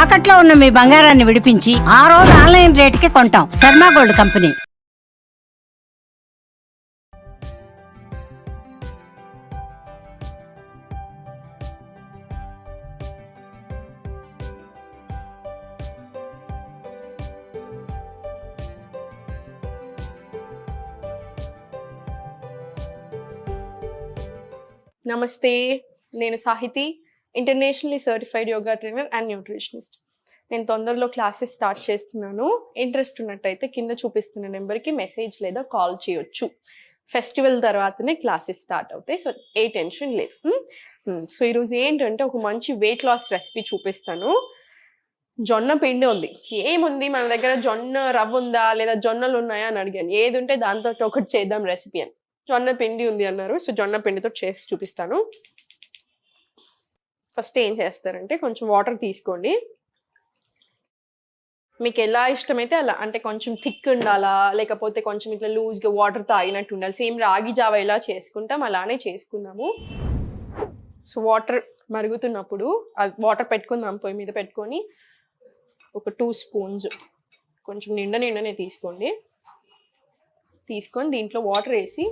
తాకట్లో ఉన్న మీ బంగారాన్ని విడిపించి ఆ రోజు ఆన్లైన్ రేటుకి కొంటాం. Sharma gold company. నమస్తే, నేను Sahithi, internationally certified yoga trainer and nutritionist. నేను తొందరలో క్లాసెస్ స్టార్ట్ చేస్తున్నాను. ఇంట్రెస్ట్ ఉన్నట్టయితే కింద చూపిస్తున్న నెంబర్కి మెసేజ్ లేదా కాల్ చేయొచ్చు. ఫెస్టివల్ తర్వాతనే క్లాసెస్ స్టార్ట్ అవుతాయి, సో ఏ టెన్షన్ లేదు. సో ఈరోజు ఏంటంటే ఒక మంచి వెయిట్ లాస్ రెసిపీ చూపిస్తాను. జొన్న పిండి ఉంది. ఏముంది మన దగ్గర, జొన్న రవ్వ ఉందా లేదా జొన్నలు ఉన్నాయా అని అడిగాను. ఏది ఉంటే దాంతో ఒకటి చేద్దాం రెసిపీ అని. జొన్న పిండి ఉంది అన్నారు, సో జొన్న పిండితో చేసి చూపిస్తాను. ఫస్ట్ ఏం చేస్తారంటే కొంచెం వాటర్ తీసుకోండి. మీకు ఎలా ఇష్టమైతే అలా, అంటే కొంచెం థిక్ ఉండాలా లేకపోతే కొంచెం ఇట్లా లూజ్గా వాటర్ తాగినట్టు ఉండాలి. సేమ్ రాగి జావ ఎలా చేసుకుంటాం అలానే చేసుకుందాము. సో వాటర్ మరుగుతున్నప్పుడు వాటర్ పెట్టుకుందాం, పొయ్యి మీద పెట్టుకొని ఒక 2 స్పూన్స్ కొంచెం నిండనే తీసుకోండి. తీసుకొని దీంట్లో వాటర్ వేసి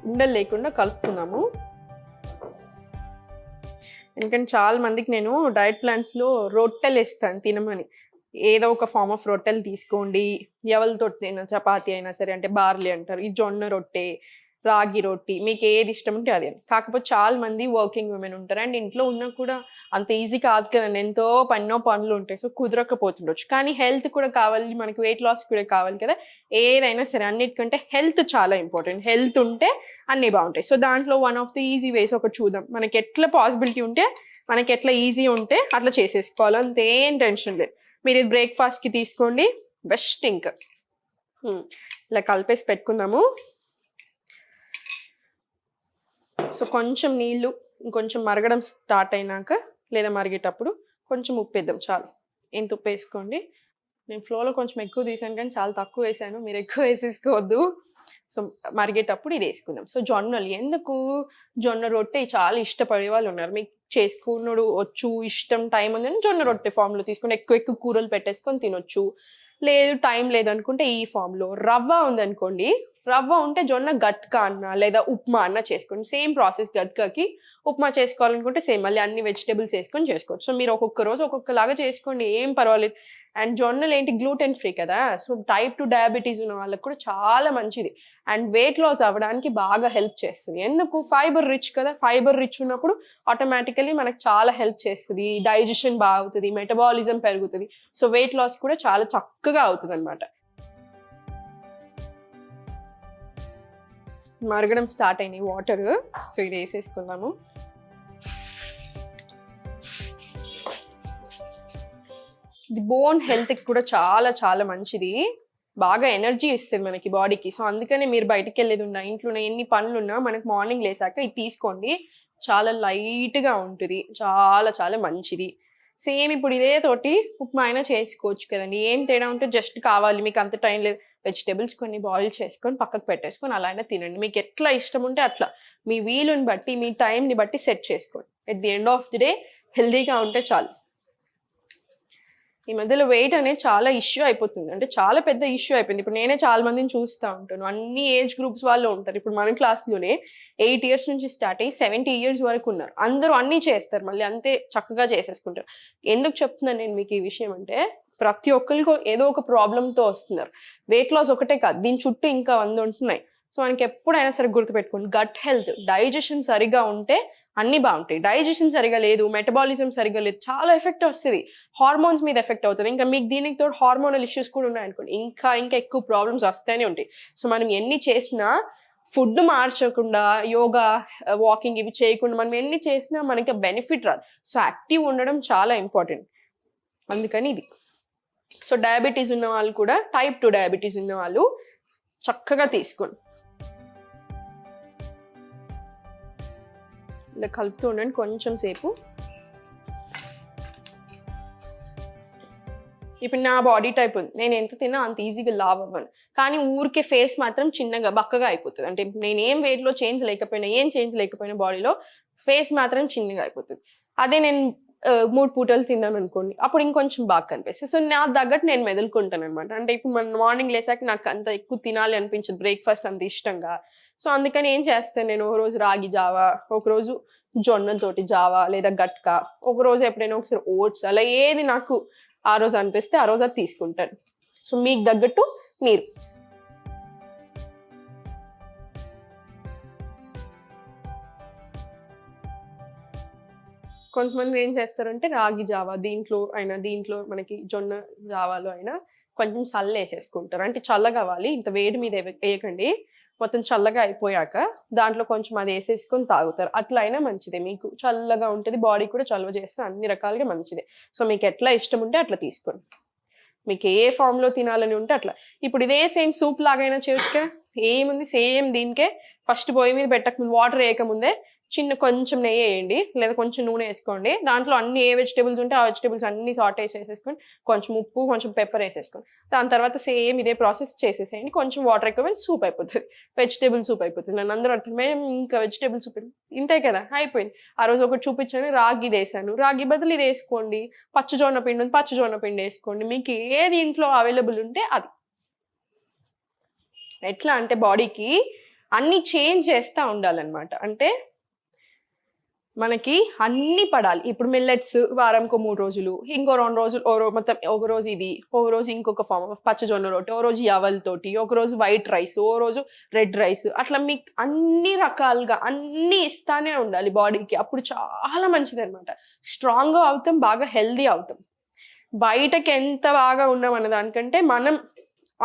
ఉండలు లేకుండా కలుపుకుందాము. ఎందుకంటే చాలా మందికి నేను డైట్ ప్లాన్స్లో రొట్టెలు ఇస్తాను తినమని. ఏదో ఒక ఫార్మ్ ఆఫ్ రొట్టెలు తీసుకోండి, ఎవరితో తిన, చపాతి అయినా సరే, అంటే బార్లీ అంటారు, ఈ జొన్న రొట్టె, రాగి రొట్టి, మీకు ఏది ఇష్టం ఉంటే అది. కాకపోతే చాలా మంది వర్కింగ్ ఉమెన్ ఉంటారు అండ్ ఇంట్లో ఉన్నా కూడా అంత ఈజీ కాదు కదండి, ఎంతో పనులు ఉంటాయి, సో కుదరకపోతుండొచ్చు. కానీ హెల్త్ కూడా కావాలి, మనకి వెయిట్ లాస్ కూడా కావాలి కదా. ఏదైనా సరే అన్నిటికంటే హెల్త్ చాలా ఇంపార్టెంట్. హెల్త్ ఉంటే అన్నీ బాగుంటాయి. సో దాంట్లో వన్ ఆఫ్ ది ఈజీ వేస్ ఒకటి చూద్దాం. మనకి ఎట్లా పాసిబిలిటీ ఉంటే, మనకి ఎట్లా ఈజీ ఉంటే అట్లా చేసేసుకోవాలి, అంతేం టెన్షన్ లేదు. మీరు ఇది బ్రేక్ఫాస్ట్కి తీసుకోండి, బెస్ట్. ఇంకా ఇలా కలిపేసి పెట్టుకుందాము. సో కొంచెం నీళ్ళు ఇంకొంచెం మరగడం స్టార్ట్ అయినాక లేదా మరిగేటప్పుడు కొంచెం ఉప్పు వేద్దాం, చాలు. ఎంత ఉప్పు వేసుకోండి. నేను ఫ్లోలో కొంచెం ఎక్కువ తీసాను కానీ చాలా తక్కువ వేసాను, మీరు ఎక్కువ వేసేసుకోవద్దు. సో మరిగేటప్పుడు ఇది వేసుకుందాం. సో జొన్నలు ఎందుకు, జొన్న రొట్టె చాలా ఇష్టపడే వాళ్ళు ఉన్నారు. మీకు చేసుకున్నాడు వచ్చు, ఇష్టం, టైం ఉందని జొన్న రొట్టె ఫామ్లో తీసుకుని ఎక్కువ కూరలు పెట్టేసుకొని తినొచ్చు. లేదు టైం లేదనుకుంటే ఈ ఫామ్లో. రవ్వ ఉందనుకోండి, రవ్వ ఉంటే జొన్న గట్కా అన్న లేదా ఉప్మా అన్న చేసుకోండి. Same process. గట్కాకి ఉప్మా చేసుకోవాలనుకుంటే సేమ్ మళ్ళీ అన్ని వెజిటేబుల్స్ వేసుకొని చేసుకోవచ్చు. సో మీరు ఒక్కొక్క రోజు ఒక్కొక్కలాగా చేసుకోండి, ఏం పర్వాలేదు. అండ్ జొన్నలు ఏంటి, గ్లూటెన్ ఫ్రీ కదా, సో టైప్ 2 డయాబెటీస్ ఉన్న వాళ్ళకి కూడా చాలా మంచిది. అండ్ వెయిట్ లాస్ అవ్వడానికి బాగా హెల్ప్ చేస్తుంది. ఎందుకు, ఫైబర్ రిచ్ కదా. ఫైబర్ రిచ్ ఉన్నప్పుడు ఆటోమేటికలీ మనకు చాలా హెల్ప్ చేస్తుంది. డైజెషన్ బాగా అవుతుంది, మెటబాలిజం పెరుగుతుంది. సో వెయిట్ లాస్ కూడా చాలా చక్కగా అవుతుంది అనమాట. మరగడం స్టార్ట్ అయినాయి వాటర్, సో ఇది వేసేసుకుందాము. ఇది బోన్ హెల్త్కి కూడా చాలా చాలా మంచిది, బాగా ఎనర్జీ ఇస్తుంది మనకి బాడీకి. సో అందుకనే మీరు బయటికి వెళ్ళేది ఉన్నా, ఇంట్లో ఎన్ని పనులు ఉన్నా, మనకు మార్నింగ్ లేసాక ఇది తీసుకోండి. చాలా లైట్గా ఉంటుంది, చాలా చాలా మంచిది. సేమ్ ఇప్పుడు ఇదే తోటి ఉప్మా అయినా చేసుకోవచ్చు కదండి. ఏం తేడా ఉంటే, జస్ట్ కావాలి మీకు అంత టైం లేదు, వెజిటేబుల్స్ కొన్ని బాయిల్ చేసుకొని పక్కకు పెట్టేసుకొని అలా అయినా తినండి. మీకు ఎట్లా ఇష్టం ఉంటే అట్లా, మీ వీలుని బట్టి, మీ టైంని బట్టి సెట్ చేసుకోండి. At the end of the day హెల్దీగా ఉంటే చాలు. ఈ మధ్యలో వెయిట్ అనేది చాలా ఇష్యూ అయిపోతుంది, అంటే చాలా పెద్ద ఇష్యూ అయిపోయింది. ఇప్పుడు నేనే చాలా మందిని చూస్తూ ఉంటాను, అన్ని ఏజ్ గ్రూప్స్ వాళ్ళు ఉంటారు. ఇప్పుడు మన క్లాస్లోనే 8 years నుంచి స్టార్ట్ అయ్యి 70 years వరకు ఉన్నారు. అందరూ అన్నీ చేస్తారు, మళ్ళీ అంతే చక్కగా చేసేసుకుంటారు. ఎందుకు చెప్తున్నాను నేను మీకు ఈ విషయం అంటే, ప్రతి ఒక్కరికి ఏదో ఒక ప్రాబ్లంతో వస్తున్నారు. వెయిట్ లాస్ ఒకటే కాదు, దీని చుట్టూ ఇంకా 100 ఉంటున్నాయి. సో మనకి ఎప్పుడైనా సరే గుర్తుపెట్టుకోండి, గట్ హెల్త్, డైజెషన్ సరిగా ఉంటే అన్నీ బాగుంటాయి. డైజెషన్ సరిగా లేదు, మెటబాలిజం సరిగా లేదు, చాలా ఎఫెక్ట్ వస్తుంది, హార్మోన్స్ మీద ఎఫెక్ట్ అవుతుంది. ఇంకా మీకు దీనికి తోడు హార్మోనల్ ఇష్యూస్ కూడా ఉన్నాయనుకోండి, ఇంకా ఎక్కువ ప్రాబ్లమ్స్ వస్తూనే ఉంటాయి. సో మనం ఎన్ని చేసినా, ఫుడ్ మార్చకుండా, యోగా, వాకింగ్ ఇవి చేయకుండా మనం ఎన్ని చేసినా మనకి బెనిఫిట్ రాదు. సో యాక్టివ్ ఉండడం చాలా ఇంపార్టెంట్, అందుకని ఇది. సో డయాబెటీస్ ఉన్న వాళ్ళు కూడా, టైప్ 2 డయాబెటీస్ ఉన్న వాళ్ళు చక్కగా తీసుకోండి. ఇలా కలుపుతూ ఉండండి కొంచెం సేపు. ఇప్పుడు నా బాడీ టైప్ ఉంది, నేను ఎంత తిన్నా అంత ఈజీగా లావ్ అవ్వను, కానీ ఊరికే ఫేస్ మాత్రం చిన్నగా బక్కగా అయిపోతుంది. అంటే నేను ఏం వెయిట్లో చేంజ్ లేకపోయినా, బాడీలో ఫేస్ మాత్రం చిన్నగా అయిపోతుంది. అదే నేను 3 పూటలు తిన్నాను అనుకోండి, అప్పుడు ఇంకొంచెం బాగా కనిపిస్తుంది. సో నా తగ్గట్టు నేను మెదులుకుంటాను అనమాట. అంటే ఇప్పుడు మనం మార్నింగ్ లేసాక నాకు అంత ఎక్కువ తినాలి అనిపించదు, బ్రేక్ఫాస్ట్ అంత ఇష్టంగా. సో అందుకని ఏం చేస్తాను నేను, ఒక రోజు రాగి జావా, ఒకరోజు జొన్నతోటి జావా లేదా గట్కా, ఒక రోజు ఎప్పుడైనా ఒకసారి ఓట్స్, అలా ఏది నాకు ఆ రోజు అనిపిస్తే ఆ రోజు అది తీసుకుంటాను. సో మీకు తగ్గట్టు మీరు. కొంతమంది ఏం చేస్తారంటే రాగి జావా దీంట్లో మనకి జొన్న జావాలో అయినా కొంచెం చల్ల వేసేసుకుంటారు. అంటే చల్లగా అవ్వాలి, ఇంత వేడి మీద వేయకండి, మొత్తం చల్లగా అయిపోయాక దాంట్లో కొంచెం అది వేసేసుకొని తాగుతారు. అట్లా అయినా మంచిదే, మీకు చల్లగా ఉంటుంది, బాడీ కూడా చల్లవ చేస్తే అన్ని రకాలుగా మంచిదే. సో మీకు ఎట్లా ఇష్టం ఉంటే అట్లా తీసుకోండి, మీకు ఏ ఫామ్ లో తినాలని ఉంటే అట్లా. ఇప్పుడు ఇదే సేమ్ సూప్ లాగైనా చేయొచ్చు, ఏముంది సేమ్ దీనికే ఫస్ట్ పొయ్యి మీద పెట్టక ముందు వాటర్ వేయకముందే కొంచెం నెయ్యి వేయండి, లేదా కొంచెం నూనె వేసుకోండి, దాంట్లో అన్ని ఏ వెజిటేబుల్స్ ఉంటే ఆ వెజిటేబుల్స్ అన్ని సార్ట్ వేసేసుకొని కొంచెం ఉప్పు కొంచెం పెప్పర్ వేసేసుకోండి. దాని తర్వాత సేమ్ ఇదే ప్రాసెస్ చేసేసేయండి, కొంచెం వాటర్ ఎక్కువ సూప్ అయిపోతుంది, వెజిటేబుల్ సూప్ అయిపోతుంది. నన్ను అందరూ అర్థమే ఇంకా వెజిటేబుల్ సూప్ ఇంతే కదా అయిపోయింది. ఆ రోజు ఒకటి చూపించాను, రాగి వేసాను, రాగి బదులు ఇది వేసుకోండి, పచ్చజొన్న పిండి ఉంది పచ్చజొన్న పిండి వేసుకోండి, మీకు ఏది ఇంట్లో అవైలబుల్ ఉంటే అది. ఎట్లా అంటే బాడీకి అన్ని చేంజ్ చేస్తూ ఉండాలన్నమాట. అంటే మనకి అన్ని పడాలి. ఇప్పుడు మిల్లెట్స్ వారంకో 3 రోజులు, ఇంకో 2 రోజులు మొత్తం ఒక రోజు ఇది, ఒక రోజు ఇంకొక ఫామ్ ఆఫ్ పచ్చజొన్న రొట్టె, ఓ రోజు యవలతోటి, ఒక రోజు వైట్ రైస్, ఓ రోజు రెడ్ రైస్, అట్లా మీకు అన్ని రకాలుగా అన్ని ఇస్తానే ఉండాలి బాడీకి. అప్పుడు చాలా మంచిది అనమాట, స్ట్రాంగ్గా అవుతాం, బాగా హెల్దీ అవుతాం. బయటకి ఎంత బాగా ఉన్నాం అన్న దానికంటే మనం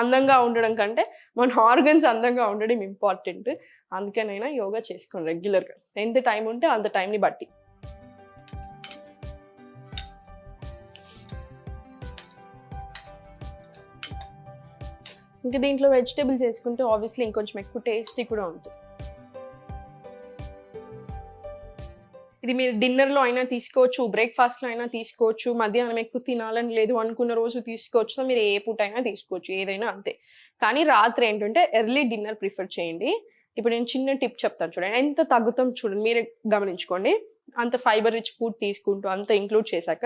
అందంగా ఉండడం కంటే మన ఆర్గన్స్ అందంగా ఉండడం ఇంపార్టెంట్. అందుకనైనా యోగా చేసుకోండి రెగ్యులర్గా, ఎంత టైం ఉంటే అంత టైంని బట్టి. ఇంకా దీంట్లో వెజిటేబుల్స్ వేసుకుంటే ఆబ్వియస్లీ ఇంకొంచెం ఎక్కువ టేస్టీ కూడా ఉంటుంది. ఇది మీరు డిన్నర్లో అయినా తీసుకోవచ్చు, బ్రేక్ఫాస్ట్లో అయినా తీసుకోవచ్చు, మధ్యాహ్నం ఎక్కువ తినాలని లేదు అనుకున్న రోజు తీసుకోవచ్చు. సో మీరు ఏ పూట అయినా తీసుకోవచ్చు, ఏదైనా అంతే. కానీ రాత్రి ఏంటంటే ఎర్లీ డిన్నర్ ప్రిఫర్ చేయండి. ఇప్పుడు నేను చిన్న టిప్ చెప్తాను చూడండి, ఎంత తగ్గుతాం చూడండి, మీరే గమనించుకోండి. అంత ఫైబర్ రిచ్ ఫుడ్ తీసుకుంటూ అంత ఇంక్లూడ్ చేశాక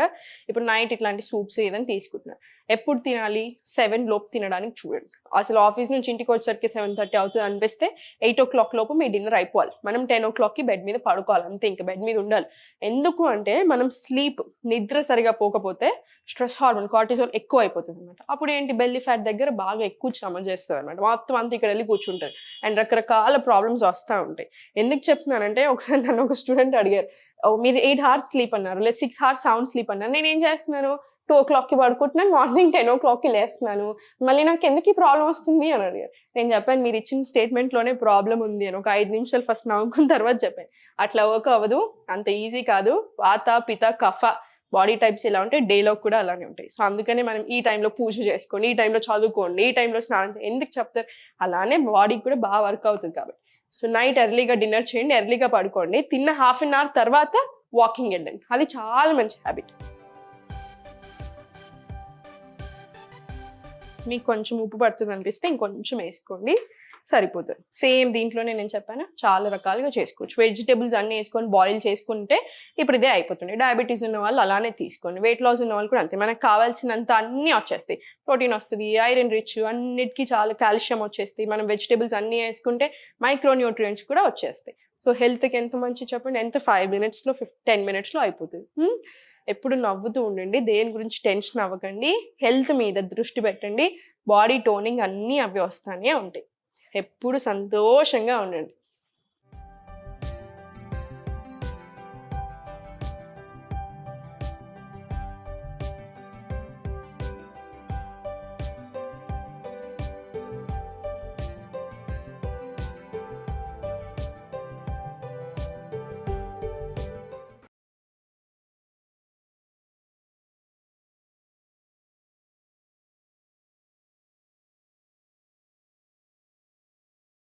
ఇప్పుడు నైట్ ఇట్లాంటి సూప్స్ ఏదైనా తీసుకుంటున్నారు, ఎప్పుడు తినాలి, 7 లోపు తినడానికి చూడండి. అసలు ఆఫీస్ నుంచి ఇంటికి వచ్చేసరికి 7:30 అవుతుంది అనిపిస్తే 8 o'clock లోపు మీ డిన్నర్ అయిపోవాలి. మనం 10 o'clockకి బెడ్ మీద పడుకోవాలి అంతే, ఇంకా బెడ్ మీద ఉండాలి. ఎందుకు అంటే మనం నిద్ర సరిగా పోకపోతే స్ట్రెస్ హార్మోన్ కార్టిజోల్ ఎక్కువ అయిపోతుంది అనమాట. అప్పుడు ఏంటి, బెల్లీ ఫ్యాట్ దగ్గర బాగా ఎక్కువ శ్రమ చేస్తుంది అనమాట, మొత్తం అంతా ఇక్కడ వెళ్ళి కూర్చుంటుంది అండ్ రకరకాల ప్రాబ్లమ్స్ వస్తూ ఉంటాయి. ఎందుకు చెప్తున్నానంటే నన్ను ఒక స్టూడెంట్ అడిగారు, మీరు 8 hours స్లీప్ అన్నారు, లేదా 6 hours సౌండ్ స్లీప్ అన్నారు, నేను ఏం చేస్తున్నాను 2 o'clockకి పడుకుంటున్నాను, మార్నింగ్ 10 o'clockకి లేస్తున్నాను, మళ్ళీ నాకు ఎందుకు ఈ ప్రాబ్లం వస్తుంది అని అడిగారు. నేను చెప్పాను, మీరు ఇచ్చిన స్టేట్మెంట్లోనే ప్రాబ్లం ఉంది అని. ఒక 5 నిమిషాలు ఫస్ట్ నవ్వుకున్న తర్వాత చెప్పాను, అట్లా వర్క్ అవ్వదు, అంత ఈజీ కాదు. వాత పిత కఫ బాడీ టైప్స్ ఎలా ఉంటాయి, డేలో కూడా అలానే ఉంటాయి. సో అందుకనే మనం ఈ టైంలో పూజ చేసుకోండి, ఈ టైంలో చదువుకోండి, ఈ టైంలో స్నానం చేయండి ఎందుకు చెప్తారు, అలానే బాడీకి కూడా బాగా వర్క్ అవుతుంది కాబట్టి. సో నైట్ ఎర్లీగా డిన్నర్ చేయండి, ఎర్లీగా పడుకోండి, తిన్న 1/2 hour తర్వాత వాకింగ్ వెళ్ళండి, అది చాలా మంచి హ్యాబిట్. మీకు కొంచెం ఉప్పు పడుతుంది అనిపిస్తే ఇంకొంచెం వేసుకోండి, సరిపోతుంది. సేమ్ దీంట్లోనే నేను చెప్పాను చాలా రకాలుగా చేసుకోవచ్చు. వెజిటేబుల్స్ అన్ని వేసుకొని బాయిల్ చేసుకుంటే ఇప్పుడు ఇదే అయిపోతుంది. డయాబెటీస్ ఉన్న వాళ్ళు అలానే తీసుకోండి, వెయిట్ లాస్ ఉన్న వాళ్ళు కూడా అంతే. మనకు కావాల్సినంత అన్నీ వచ్చేస్తాయి, ప్రోటీన్ వస్తుంది, ఐరన్ రిచ్, అన్నిటికీ చాలా కాల్షియం వచ్చేస్తాయి. మనం వెజిటేబుల్స్ అన్నీ వేసుకుంటే మైక్రోన్యూట్రియంట్స్ కూడా వచ్చేస్తాయి. సో హెల్త్కి ఎంత మంచి చెప్పండి, ఎంత 5 minutesలో 10 minutesలో అయిపోతుంది. ఎప్పుడు నవ్వుతూ ఉండండి, దేని గురించి టెన్షన్ అవ్వకండి, హెల్త్ మీద దృష్టి పెట్టండి, బాడీ టోనింగ్ అన్నీ అవి వస్తానే ఉంటాయి. ఎప్పుడు సంతోషంగా ఉండండి.